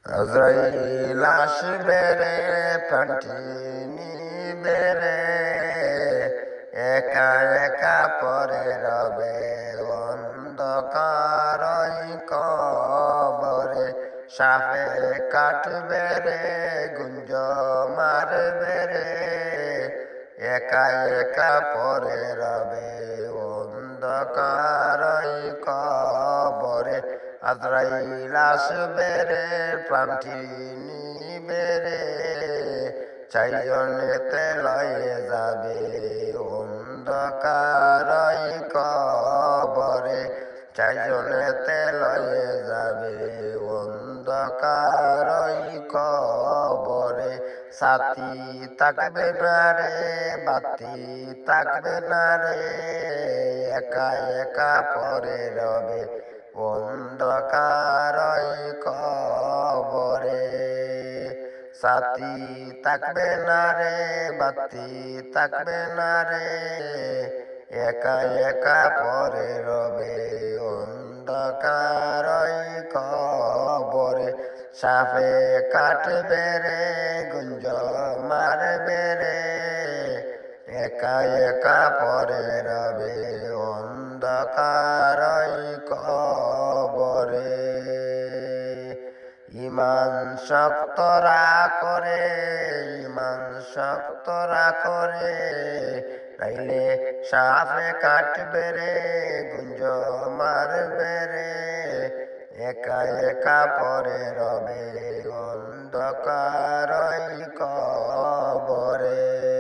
আজরাইল আসবে রে, প্রাণটি নিবে রে, একা একা পরে রবে অন্ধকার কবরে। সাপে কাটবে রে, গুঞ্জ মারবে রে, একা একা পরে রবে অন্ধকার কবরে। আজরাইল আসবে রে, প্রাণটি নিবে রে, চারজনেতে লয়ে যাবে অন্ধকার কবরে। চারজনেতে লয়ে যাবে অন্ধকার কবরে। সাথী থাকবে না রে, বাতি থাকবে না রে, একা একা পরে রবে অন্ধকার কবরে। সাথী থাকবে না রে, বাতি থাকবে না রে, একা একা পরে রবে অন্ধকার কবরে। সাপে কাটবে রে, গুঞ্জ মারবে রে, একা একা পরে রবে অন্ধকার কবরে। ইমান শক্ত করে, ইমান শক্ত করে, নাইলে সাপে কাটবে রে, গুঞ্জ মারবে রে, একা একা পরে রবে অন্ধকার কবরে।